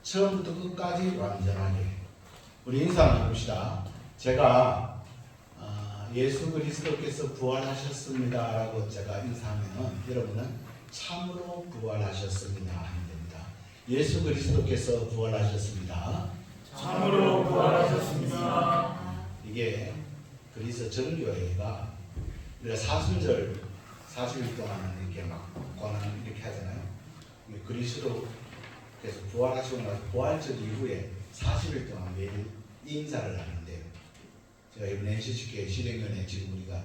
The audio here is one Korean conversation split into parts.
처음부터 끝까지 완전하게. 우리 인사 나눕시다. 제가 예수 그리스도께서 부활하셨습니다 라고 제가 인사하면 여러분은 참으로 부활하셨습니다 하면 됩니다. 예수 그리스도께서 부활하셨습니다. 참으로 부활하셨습니다. 이게 그리스도 정교회가 우리가 사순절 40일 동안 이렇게 막 권한 이렇게 하잖아요. 그리스도께서 부활하시고 나서 부활절 이후에 40일 동안 매일 인사를 하는데요. 제가 이번 NCCK 실행위원회 지금 우리가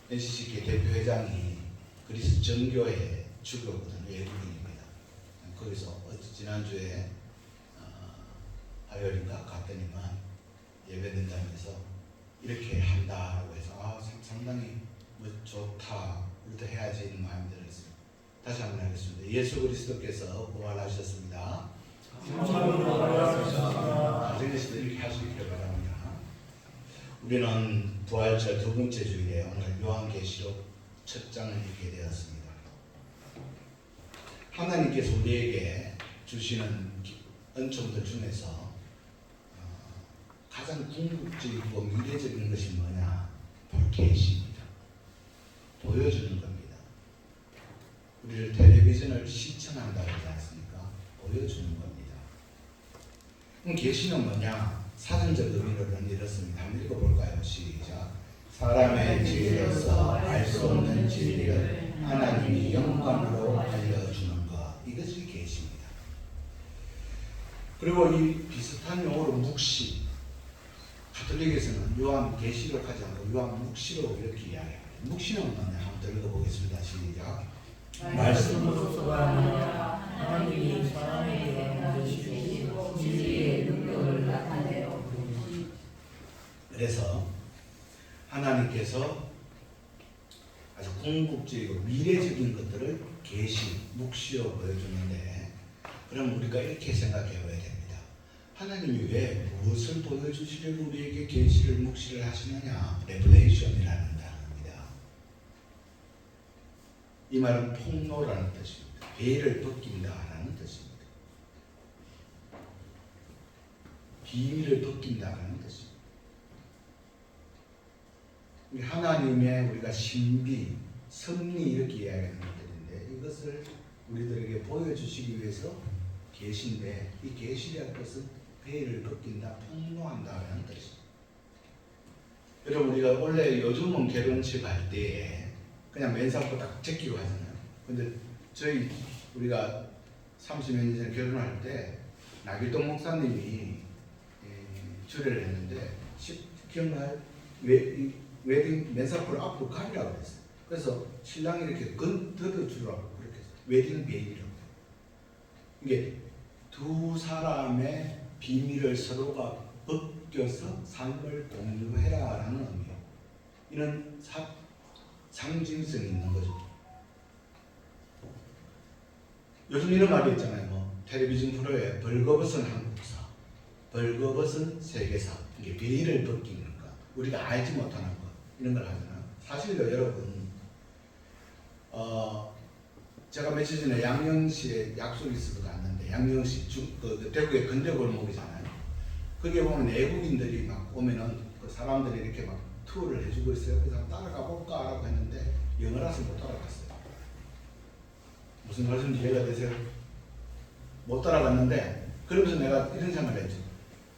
NCCK 대표회장이 그리스도 정교회 주교거든요. 외국인입니다. 거기서 지난주에 화요일인가 갔더니만 예배된다면서 이렇게 한다고 해서 상당히 좋다, 우리도 해야지 이런 마음이 들었어요. 다시 한번 하겠습니다. 예수 그리스도께서 부활하셨습니다. 참으로 부활하셨습니다. 가정에서도 이렇게 할 수 있기를 바랍니다. 우리는 부활절 두 번째 주일에 오늘 요한계시록 첫 장을 읽게 되었습니다. 하나님께서 우리에게 주시는 은총들 중에서 가장 궁극적이고 미래적인 것이 뭐냐? 바로 계시입니다. 보여주는 겁니다. 우리를 텔레비전을 시청한다고 하지 않습니까? 보여주는 겁니다. 그럼 계시는 뭐냐? 사전적 의미로는 이렇습니다. 한번 읽어볼까요? 시작. 사람의 지혜로서 알 수 없는 진리를 하나님이 영광으로 알려주는 것. 이것이 계시입니다. 그리고 이 비슷한 용어로 묵시. 가톨릭에서는 요한 계시록 하지 않고 요한 묵시로 이렇게 이야기합니다. 묵시는 뭐냐? 한번 읽어보겠습니다. 시작. 말씀으로서가 아니라 하나님이 사람에게 만드시고 진리의 능력을 나타내어 부르니. 그래서 하나님께서 아주 궁극적이고 미래적인 것들을 계시, 묵시로 보여주는데, 그럼 우리가 이렇게 생각해 봐야 됩니다. 하나님이 왜 무엇을 보여주시려고 우리에게 계시를 묵시를 하시느냐? 레블레이션이라는 단어입니다. 이 말은 폭로라는 뜻입니다. 베일을 벗긴다라는 뜻입니다. 비밀을 벗긴다라는 뜻입니다. 하나님의 우리가 신비, 섭리 이렇게 이야기하는 것들인데, 이것을 우리들에게 보여주시기 위해서 계시인데, 이 계시라는 것은 베일을 벗긴다, 폭로한다라는 뜻입니다. 여러분, 우리가 원래 요즘은 결혼식 할 때에 그냥 맨살포 딱 제끼고 하잖아요. 근데 우리가 30몇 년 전에 결혼할 때 나길동 목사님이 주례를 했는데, 기억나요? 웨딩 맨살포를 앞으로 가리라고 했어요. 그래서 신랑이 이렇게 걷어주라고 그렇게 했어요. 웨딩 베일이라고. 이게 두 사람의 비밀을 서로가 벗겨서 삶을 공유해라라는 의미예요. 이런 상징성이 있는 거죠. 요즘 이런 말이 있잖아요. 뭐 텔레비전 프로에 벌거벗은 한국사, 벌거벗은 세계사. 이게 베일을 벗기는 거, 우리가 알지 못하는 거, 이런 걸 하잖아요. 사실요, 여러분, 제가 며칠 전에 양령시에 약속이 있어서 갔는데, 양령시 대구의 근대골목이잖아요. 거기에 보면 외국인들이 막 오면은 그 사람들이 이렇게 막 투어를 해주고 있어요. 그래서 따라가 볼까라고 했는데 영어라서 못 따라갔어요. 무슨 말씀인지 이해가 되세요? 못 따라갔는데, 그러면서 내가 이런 생각을 했죠.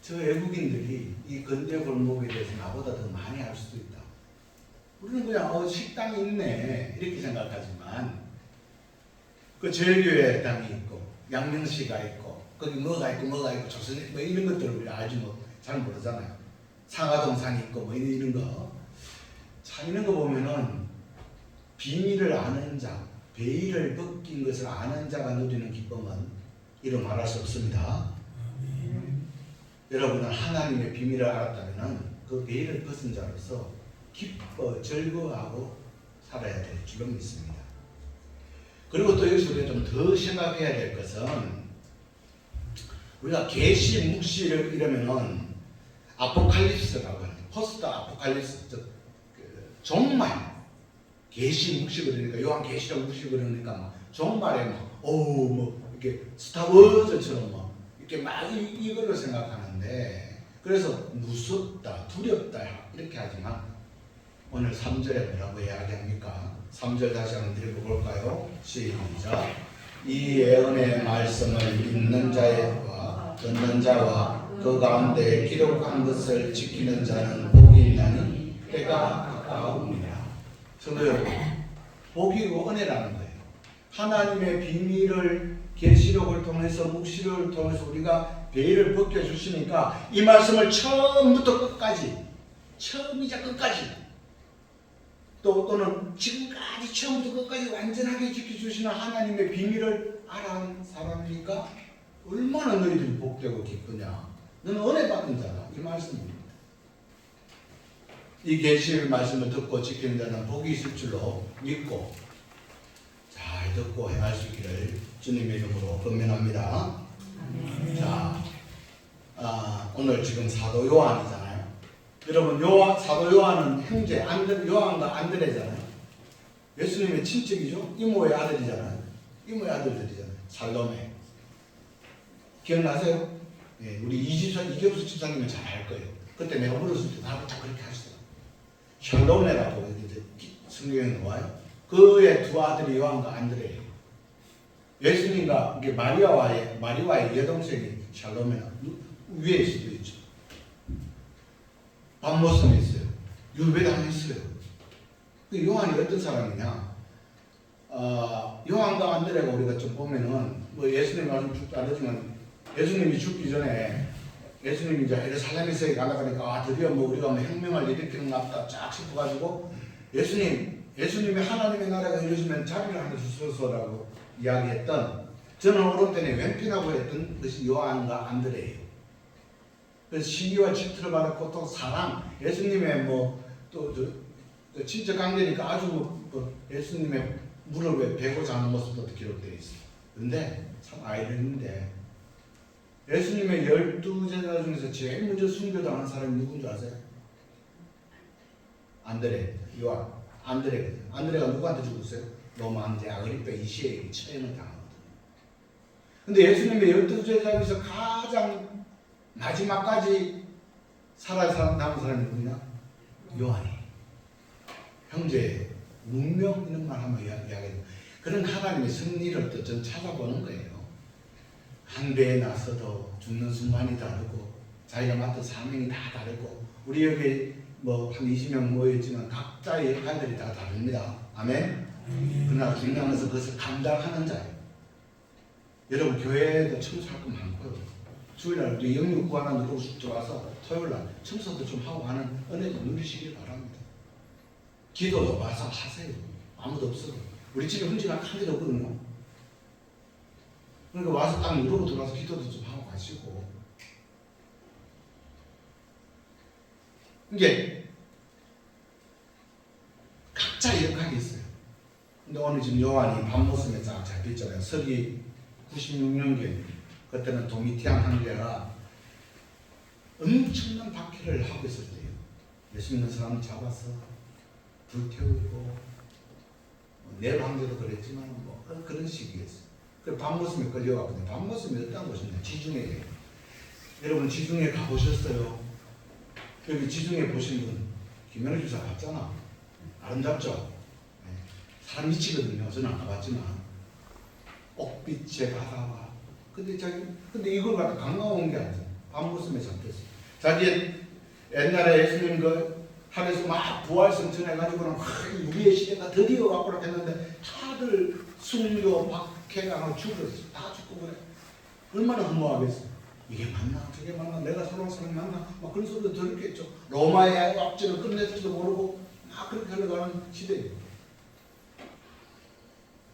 저 외국인들이 이 근대 골목에 대해서 나보다 더 많이 알 수도 있다. 우리는 그냥 식당이 있네 이렇게 생각하지만, 그 제일교회 당이 있고 양명시가 있고 거기 뭐가 있고 조선 뭐 이런 것들을 우리가 알지 잘 모르잖아요. 상하동산이 있고 뭐 이런 거. 참 이런 거 보면은 비밀을 아는 자, 베일을 벗긴 것을 아는 자가 누리는 기쁨은 이루 말할 수 없습니다. 여러분은 하나님의 비밀을 알았다면 그 베일을 벗은 자로서 기뻐 즐거워하고 살아야 될 줄로 믿습니다. 그리고 또 여기서 우리가 좀 더 생각해야 될 것은, 우리가 계시, 묵시 이러면은 아포칼립스라고 하는, 포스트 아포칼립스, 종말, 계시, 묵시 그러니까 요한 계시록 묵시 그러니까 막 종말에 막 뭐 이렇게 스타워즈처럼 뭐 이렇게 막 이걸로 생각하는데 그래서 무섭다, 두렵다 이렇게 하지만 오늘 3절에 뭐라고 이야기합니까? 3절 다시 한번 읽어볼까요? 시작. 이 예언의 말씀을 읽는 자와 듣는 자와 그 가운데 기록한 것을 지키는 자는 복이 있나니 때가 가까우니라. 성도 여러분, 복이 은혜라는 거예요. 하나님의 비밀을 계시록을 통해서 묵시록을 통해서 우리가 베일을 벗겨주시니까 이 말씀을 처음부터 끝까지, 처음이자 끝까지 또는 지금까지 처음부터 끝까지 완전하게 지켜주시는 하나님의 비밀을 알아온 사람이니까 얼마나 너희들이 복되고 기쁘냐. 너는 은혜 받은 자다. 이 말씀입니다. 이 계시의 말씀을 듣고 지키는 자는 복이 있을 줄로 믿고 잘 듣고 행할 수 있기를 주님의 이름으로 권면합니다. 자, 오늘 지금 사도 요한이잖아요. 여러분, 사도 요한은 형제 요한과 안드레잖아요. 예수님의 친척이죠. 이모의 아들이잖아요. 이모의 아들들이잖아요. 살로메. 기억나세요? 예, 우리 이ገብ수 집사님은 잘 알 거예요. 그때 내가 물었을 때 나도 다 그렇게 하시더라고요. 샬롬네라고 이제 성경에 나와요. 그의 두 아들이 요한과 안드레예요. 예수님과 이게 마리아와의 여동생이 샬롬네 위에 수도 있죠. 밤모섬에 있어요. 유배당했어요. 그 요한이 어떤 사람이냐? 요한과 안드레가 우리가 좀 보면은 뭐 예수님 말씀 쭉 다르지만 예수님이 죽기 전에 예수님이 이제 예루살렘에서 가려가니까 드디어 뭐 우리가 뭐 혁명을 일으키는 것 같다 쫙 싶어가지고 예수님이 하나님의 나라가 이루어지면 자리를 하나 주소서라고 이야기했던 저는 오른편에 왼편하고 했던 것이 요한과 안드레예요. 그래서 시기와 질투를 받았고 또 사랑 예수님의 뭐또 친척 관계니까 아주 예수님의 무릎에 베고 자는 모습도 기록되어 있어요. 그런데 참 아이러니인데 예수님의 12제자 중에서 제일 먼저 순교당한 사람이 누군 줄 아세요? 안드레, 요한, 안드레거든요. 안드레가 누구한테 죽었어요? 로마 황제 아그리파 2세에게 처형을 당하거든요. 근데 예수님의 12제자 중에서 가장 마지막까지 남은 사람이 누구냐? 요한이. 형제, 문명 이런 말 한번 이야기해요. 그런 하나님의 승리를 또 전 찾아보는 거예요. 한 배에 나서도 죽는 순간이 다르고 자기가 맡은 사명이 다 다르고 우리 여기 뭐 한 20명 모여있지만 각자의 역할들이 다 다릅니다. 아멘? 그러나 중요한 것은 그것을 감당하는 자예요. 여러분 교회에도 청소할 거 많고요. 주일날 우리 영육구 하나 누르고 들어와서 토요일날 청소도 좀 하고 하는 은혜도 누리시길 바랍니다. 기도도 와서 하세요. 아무도 없어도. 우리 집에 흠집한 한 개도 없거든요. 그러니까 와서 딱 누르고 들어와서 기도도 좀 하고 가시고. 이게 각자의 역할이 있어요. 근데 오늘 지금 요한이 밤모섬에 쫙 잡혔잖아요. 서기 96년경 그때는 도미티안 황제가 엄청난 박해를 하고 있을 때예요. 예수 믿는 사람을 잡아서 불태우고 네로 황제도 그랬지만 뭐 그런 시기였어요. 그 밤모섬에 끌려갔거든요. 밤모섬이 어떤 곳이냐? 지중해예요. 여러분 지중해 가보셨어요? 여기 지중해 보신 분 김현우 주사 봤잖아. 아름답죠? 네. 사람 미치거든요. 저는 안 가봤지만 옥빛의 바다와 근데 이걸 갖다 관광 온 게 아니죠. 밤모섬에 잡혔어. 자기 옛날에 예수님 그 하늘에서 막 부활성 전해가지고는 우리의 시대가 드디어 왔구나 했는데 다들 순교, 박해가 죽었어. 다 죽고 그래. 얼마나 허무하겠어. 이게 맞나? 저게 맞나? 내가 살아온 사람이 맞나? 막 그런 소리도 들었겠죠. 로마의 압제를 끝냈을지도 모르고 막 그렇게 흘러가는 시대예요.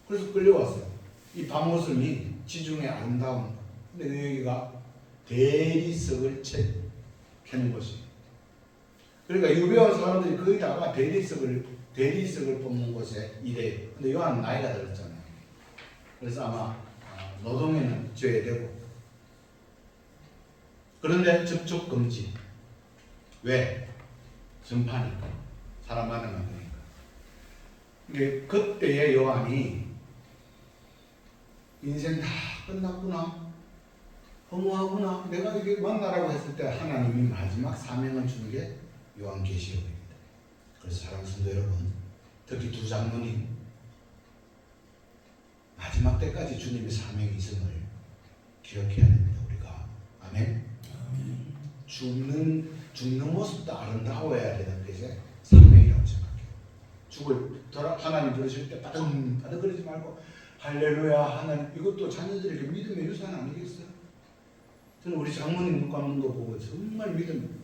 그래서 끌려왔어요. 이 밤모섬이 지중해 아름다운 근데 여기가 대리석을 캐는 곳이에요. 그러니까 유배원 사람들이 거기다가 대리석을 뽑는 곳에 일해요. 근데 요한은 나이가 들었잖아요. 그래서 아마 노동에는 제외되고 그런데 접촉 금지. 왜? 전파니까. 사람 만나면 되니까. 이게 그때의 요한이 인생 다 끝났구나, 허무하구나, 내가 이게 만나라고 했을 때 하나님이 마지막 사명을 주는 게 요한계시록입니다. 그래서 사랑하는 성도 여러분, 특히 두 장로님 마지막 때까지 주님의 사명이 있음을 기억해야 됩니다. 우리가. 아멘. 죽는 모습도 아름다워야 되는 것이 사명이라고 생각해요. 하나님 부르실 때 바득바득거리지 말고 할렐루야 하나님, 이것도 자녀들에게 믿음의 유산 아니겠어요? 저는 우리 장모님 눈 감는 거 보고 정말 믿음.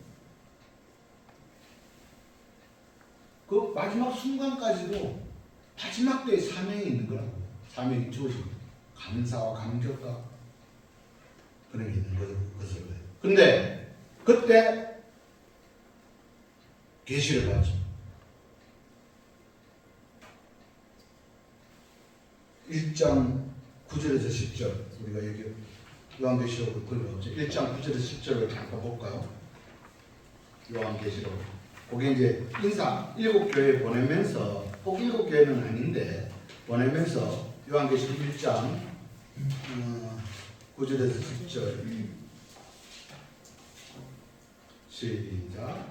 그 마지막 순간까지도 마지막 때의 사명이 있는 거라고. 사명이 주어지고 감사와 감격과 그런 게 있는 것을. 근데 그때 계시를 받죠. 1장 9절에서 10절, 우리가 여기 요한계시록 그거 없죠. 1장 9절에서 10절을 잠깐 볼까요? 요한계시록. 거기 이제 인사 7교회 보내면서, 꼭 7교회는 아닌데 보내면서 요한계시록 1장 9절에서 10절 시작.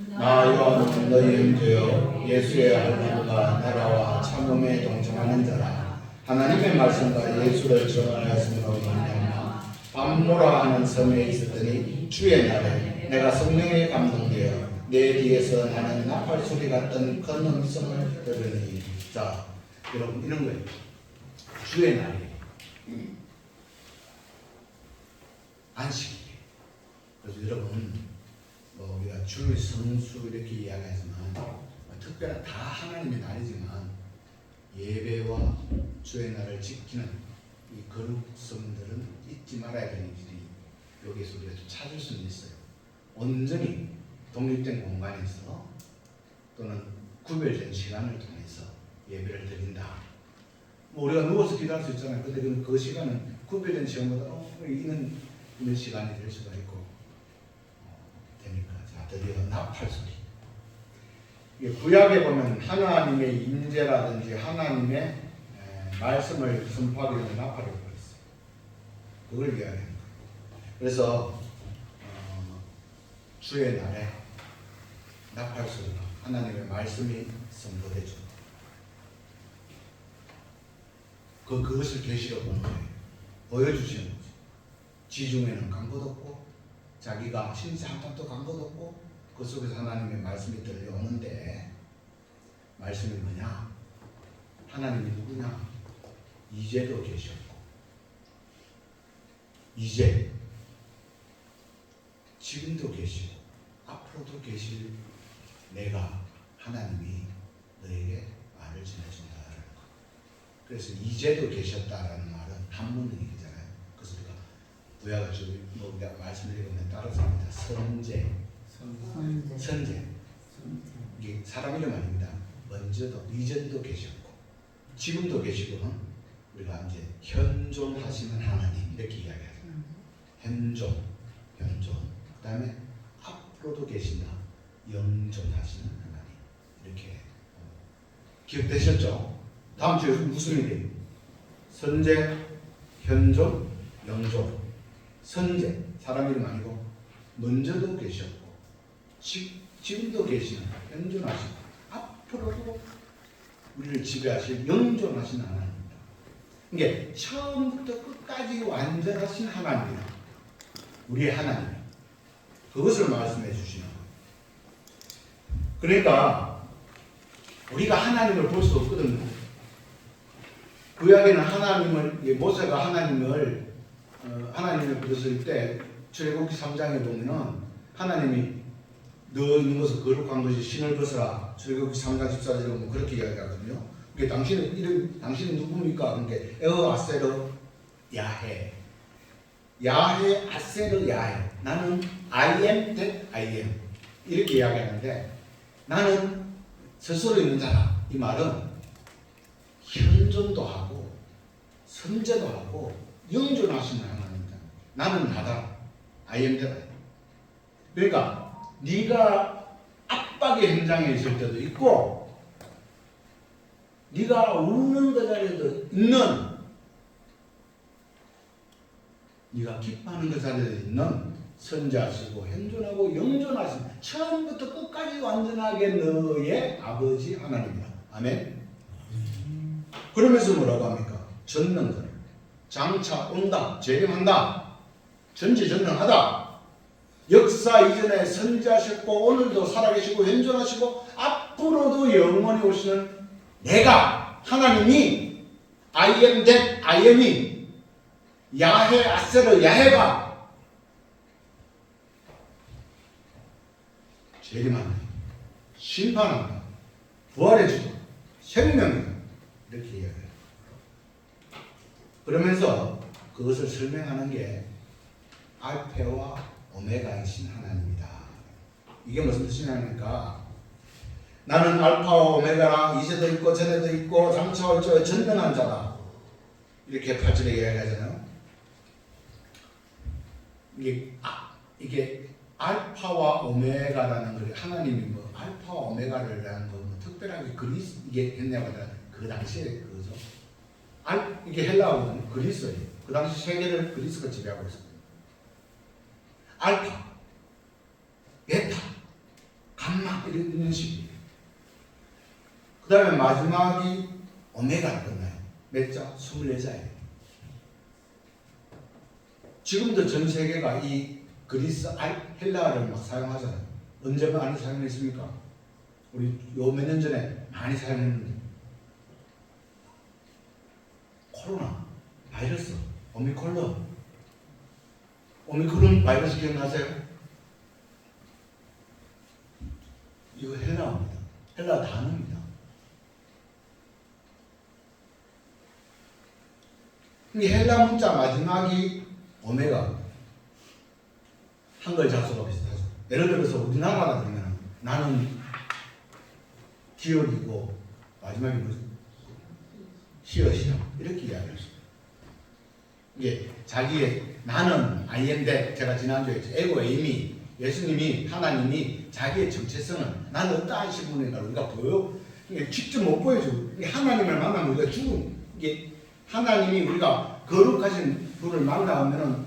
나 요한은 너희 형제여 예수의 알고 나라와 참음에 동참하는 자라. 하나님의 말씀과 예수를 전하였으므로 말미암아 밤모라 하는 섬에 있었더니 주의 날에 내가 성령에 감동되어 내 뒤에서 나는 나팔 소리 같은 큰 음성을 들으니. 자, 여러분 이런 거예요. 주의 날이에요. 안식이에요. 그래서 여러분 우리가 주의 성수 이렇게 이야기하지만 특별한 다 하나님의 날이지만 예배와 주의 날을 지키는 이 거룩성들은 잊지 말아야 되는 일이 여기에서 우리가 좀 찾을 수는 있어요. 온전히 독립된 공간에서 또는 구별된 시간을 통해서 예배를 드린다. 우리가 누워서 기도할 수 있잖아요. 근데 그 시간은 구별된 시간보다 이는 시간이 될 수가 있고 되니까. 자, 드디어 나팔 소리. 구약에 보면 하나님의 임재라든지 하나님의 말씀을 선포하기 위해 나팔을 불었어요. 그걸 이야기하는 거예요. 그래서 주의 날에 나팔 소리가 하나님의 말씀이 선포되죠. 그것을 계시로 보는 거예요. 보여주시는 거죠. 지중해는 간 것 없고 자기가 신세 한탄도 간 것 없고 그 속에서 하나님의 말씀이 들려오는데, 말씀이 뭐냐? 하나님이 누구냐? 이제도 계셨고, 이제 지금도 계시고 앞으로도 계실 내가 하나님이 너에게 말을 전해준다라는 거. 그래서 이제도 계셨다라는 말은 한문이잖아요. 그래서 우리가 구약을 우리가 말씀을 읽으면 따라서 합니다. 선제. 이게 사람 이름 아닙니다. 먼저도 이전도 계셨고 지금도 계시고는 우리가 이제 현존하시는 하나님 이렇게 이야기하잖아요. 현존. 그다음에 앞으로도 계신다. 영존하시는 하나님. 이렇게 기억되셨죠? 다음 주에 무슨 일이에요? 선제, 현존, 영존. 선제, 사람 이름 아니고 먼저도 계셨고 지금도 계시는, 현존하시고 앞으로도 우리를 지배하실 영존하신 하나님입니다. 이게 처음부터 끝까지 완전하신 하나님이다. 우리의 하나님. 그것을 말씀해 주시는 거예요. 그러니까 우리가 하나님을 볼 수 없거든요. 구약에는 하나님을, 모세가 하나님을 부르실 때 출애굽기 3장에 보면은 하나님이 너 있는 것을 거룩한 것이 신을 벗어라. 출애굽기 3장 14절에 보면 그렇게 이야기하거든요. 그게 당신은 누굽니까? 그게 에어 아세르 야해. 야해 아세르 야해. 나는 I am that I am. 이렇게 이야기하는데 나는 스스로 있는 자다. 이 말은 현존도 하고 선제도 하고 영존하시는 하나님이다. 나는 나다. I am that I am. 그러니까 네가 압박의 현장에 있을 때도 있고 네가 웃는 그 자리에도 있는 네가 기뻐하는 그 자리에 있는 선지하시고 현존하고 영존하신 처음부터 끝까지 완전하게 너의 아버지 하나님이다. 아멘. 그러면서 뭐라고 합니까? 전능들 장차 온다, 재림한다, 전지전능하다. 역사 이전에 선지하셨고 오늘도 살아계시고 현존하시고 앞으로도 영원히 오시는 내가 하나님이 I am that I am이 야해 아세르 야해가 재림한다, 심판한다, 부활해주고 생명이다 이렇게 이야기해요. 그러면서 그것을 설명하는 게 알파와 오메가이신 하나님이다. 이게 무슨 뜻이냐니까 나는 알파와 오메가라 이제도 있고 전에도 있고 장차 올 자의 전능한 자다. 이렇게 8절에 이야기하잖아요. 이게 알파와 오메가라는 걸 하나님이 뭐 알파와 오메가를 하는 거 뭐 특별하게 그리스 이게 했냐고 하더라. 그 당시에 그거죠. 이게 헬라어거든요. 그리스예요. 그 당시 세계를 그리스가 지배하고 있었거든요. 알파, 베타, 감마 이런 식이에요. 그 다음에 마지막이 오메가가 끝나요. 몇 자? 24자예요. 지금도 전 세계가 이 그리스 헬라어를 막 사용하잖아요. 언제 많이 사용했습니까? 우리 요 몇 년 전에 많이 사용했는데 코로나 바이러스 오미크론 바이러스 기억나세요? 이거 헬라어입니다. 헬라어 단어입니다. 이 헬라 문자 마지막이 오메가 한글 작소가 비슷하죠. 예를 들어서 우리나라가 그러면 나는 기억이고 마지막이 무슨 히읗이다 이렇게 이야기할 수 있어요. 이게 자기의 나는 I am that 제가 지난주에 에고 에이미 예수님이 하나님이 자기의 정체성을 나는 어떠한 신분인가 우리가 보여 이게 직접 못 보여주고 하나님을 만나면 우리가 죽은 이게 하나님이 우리가 거룩하신 분을 만나면은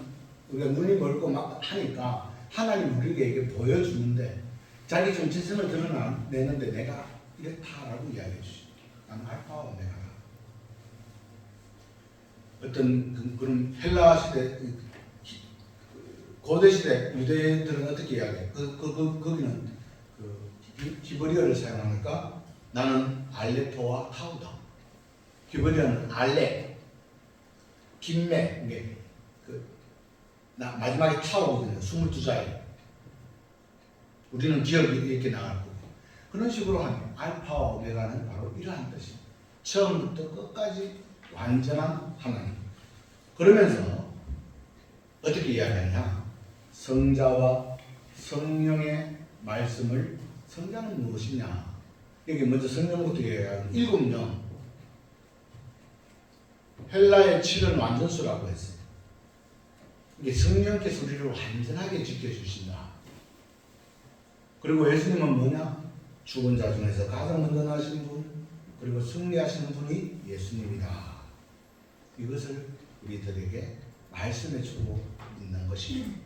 우리가 눈이 멀고 막 하니까 하나님 우리에게 보여주는데 자기 정체성을 드러내는데 내가 이렇다라고 이야기해 주시죠. 나는 알파와 오메가다. 어떤 그런 헬라 시대 고대 시대 유대인들은 어떻게 이야기해? 거기는 히브리어를 사용하니까 나는 알레토와 타우다. 히브리어는 알레, 김매 이게 마지막에 타오거든요. 22자에. 우리는 기억이 이렇게 나갈 거고. 그런 식으로 하면 알파와 오메가는 바로 이러한 뜻입니다. 처음부터 끝까지 완전한 하나님. 그러면서 어떻게 이야기하냐? 성자와 성령의 말씀을 성자는 무엇이냐? 여기 먼저 성령부터 이야기하면 7명. 헬라의 7은 완전수라고 했어요. 이게 성령께서 우리를 완전하게 지켜주신다. 그리고 예수님은 뭐냐? 죽은 자 중에서 가장 먼저 나신 분, 그리고 승리하시는 분이 예수님이다. 이것을 우리들에게 말씀해 주고 있는 것입니다.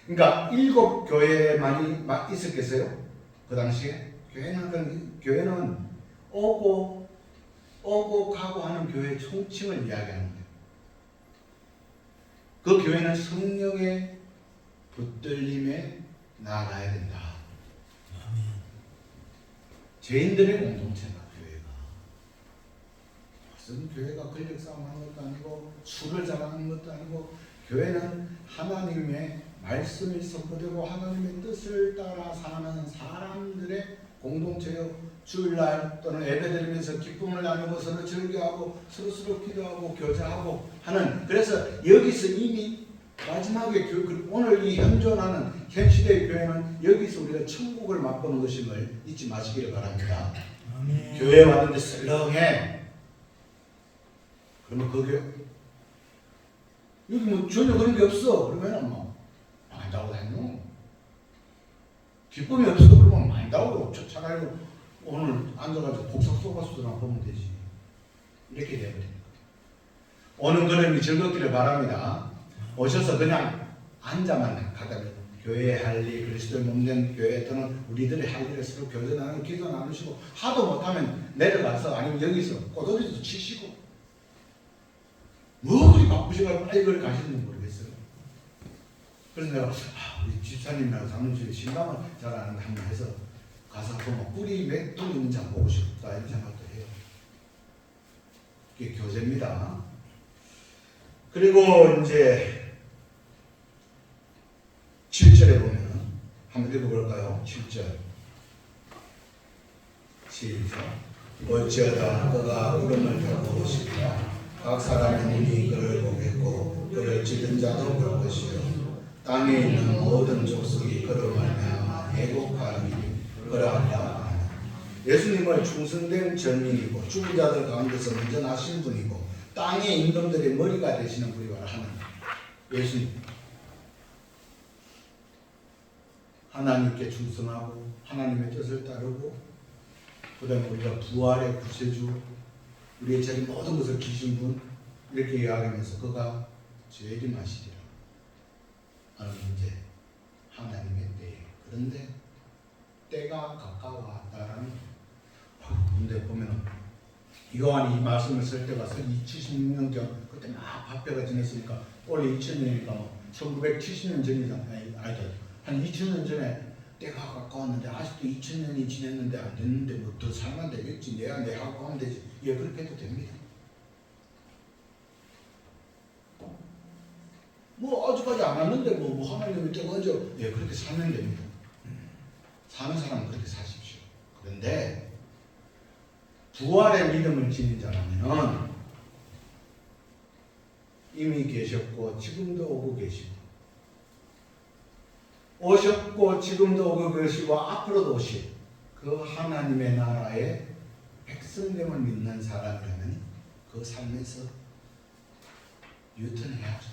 그러니까 7 교회만이 있었겠어요? 그 당시에? 교회는 오고 가고 하는 교회의 총칭을 이야기하는 거예요. 그 교회는 성령의 붙들림에 나아가야 된다. 죄인들의 공동체가 교회가. 무슨 교회가 권력싸움 하는 것도 아니고 술을 잘하는 것도 아니고 교회는 하나님의 말씀이 선포되고 하나님의 뜻을 따라 사는 사람들의 공동체요. 주일날 또는 예배드리면서 기쁨을 나누고 서로 즐겨하고 서로 기도하고 교제하고 하는 그래서 여기서 이미 마지막에 오늘 이 현존하는 현시대의 교회는 여기서 우리가 천국을 맛보는 것임을 잊지 마시기를 바랍니다. 아멘. 교회에 왔는데 썰렁해. 그러면 그 교회 여기 뭐 전혀 그런 게 없어. 그러면 뭐 안다고 다니노. 기쁨이 없어. 그러면 안다고 차라리 오늘 앉아가지고 복석 속았수나 보면 되지. 이렇게 되어버립니다. 오는 그림이 즐겁기를 바랍니다. 오셔서 그냥 앉아만 가다면 교회의 할 일, 그리스도의 몸된 교회 또는 우리들의 할 일을 서로 교전하는 기도 나누시고 하도 못하면 내려가서 아니면 여기서 꼬돌이도 치시고 뭐 그리 바쁘시고 빨리 그걸 가시는지 모르겠어요. 그래서 내가 우리 집사님이랑 사무실에 신방을 잘 아는데 한번 해서 가서 보면 꿀이 몇 돈 있는지 한번 보고 싶다 이런 생각도 해요. 이게 교제입니다. 그리고 이제 7절에 보면 한번 읽어볼까요? 7절 시작. 어찌하다 그가 구름을 타고 오시리라. 각 사람의 눈이 그를 보겠고 그를 찌른 자도 볼 것이요 땅에 있는 모든 족속이 그로 말미암아 애곡하니 그러하리라. 예수님을 충성된 전민이고 죽은 자들 가운데서 먼저 나신 분이고 땅의 임금들의 머리가 되시는 분이 바로 예수님. 하나님께 충성하고 하나님의 뜻을 따르고 그 다음에 우리가 부활의 구세주 우리의 자기 모든 것을 기신 분 이렇게 이야기하면서 그가 재림하시리라 하는 이제 하나님의 때에 그런데 때가 가까워왔다라는 근데 보면 요한이 이 말씀을 쓸 때가 70년 전 그때 막 화폐가 지냈으니까 원래 2000년이니까 1970년 전이잖아요. 한 2000년 전에 때가 가까웠는데 아직도 2000년이 지냈는데 안 됐는데 뭐 더 살면 되겠지. 내하고 하면 되지. 예, 그렇게 해도 됩니다. 뭐 아직까지 안 왔는데 뭐 하나님의 때가 언제 예, 그렇게 살면 됩니다. 사는 사람은 그렇게 사십시오. 그런데 부활의 믿음을 지닌 자라면 이미 계셨고 지금도 오고 계시고 오셨고 지금도 오고 계시고 앞으로도 오실 그 하나님의 나라의 백성됨을 믿는 사람이라면 그 삶에서 유턴해야죠.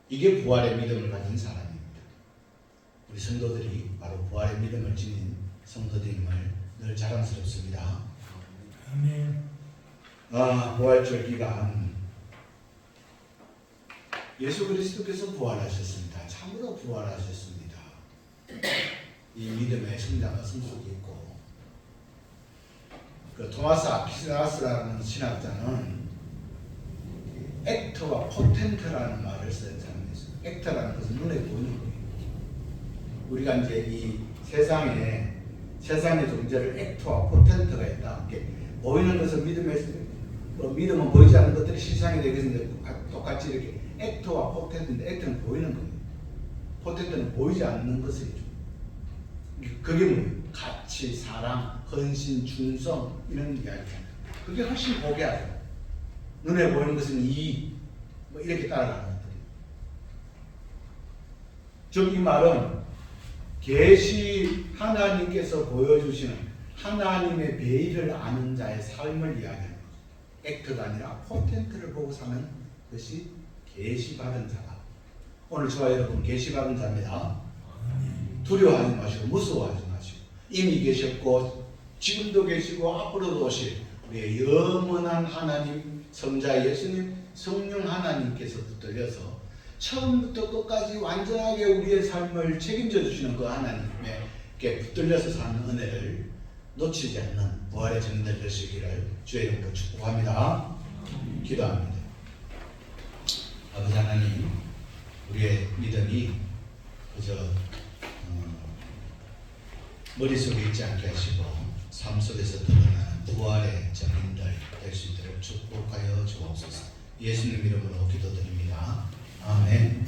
이게 부활의 믿음을 가진 사람입니다. 우리 성도들이 바로 부활의 믿음을 지닌 성도들임을 늘 자랑스럽습니다. 아멘. 부활절 기간 예수 그리스도께서 부활하셨습니다. 참으로 부활하셨습니다. 이 믿음의 성장과 성숙이 있고 그 토마스 아퀴나스라는 신학자는 액터와 포텐트라는 말을 쓴 사람이 있어요. 액터라는 것은 눈에 보이는 거예요. 우리가 이제 이 세상의 존재를 액터와 포텐트가 있다. 보이는 것은 믿음은 보이지 않는 것들이 실상이 되겠는데 똑같이 이렇게 액터와 포텐트인데 액터는 보이는 거예요. 포텐트는 보이지 않는 것이죠. 그게 뭐예요? 가치, 사랑, 헌신, 충성 이런 이야기잖아요. 그게 훨씬 보게 하죠. 눈에 보이는 것은 이익 뭐 이렇게 따라가는 것들이에요. 즉 이 말은 계시 하나님께서 보여주시는 하나님의 베일을 아는 자의 삶을 이야기하는 거죠. 액터가 아니라 포텐트를 보고 사는 것이 계시받은 자다. 오늘 저와 여러분 계시받은 자입니다. 두려워하지 마시고 무서워하지 마시고 이미 계셨고 지금도 계시고 앞으로도 오실 우리의 영원한 하나님 성자 예수님 성령 하나님께서 붙들려서 처음부터 끝까지 완전하게 우리의 삶을 책임져 주시는 그 하나님께 붙들려서 사는 은혜를 놓치지 않는 부활의 증인들 되시기를 주의 이름으로 축복합니다. 기도합니다. 아버지 하나님, 우리의 믿음이 그저 머릿속에 있지 않게 하시고 삶 속에서 드러나는 부활의 증인들 될 수 있도록 축복하여 주옵소서. 예수님 이름으로 기도드립니다. 아멘.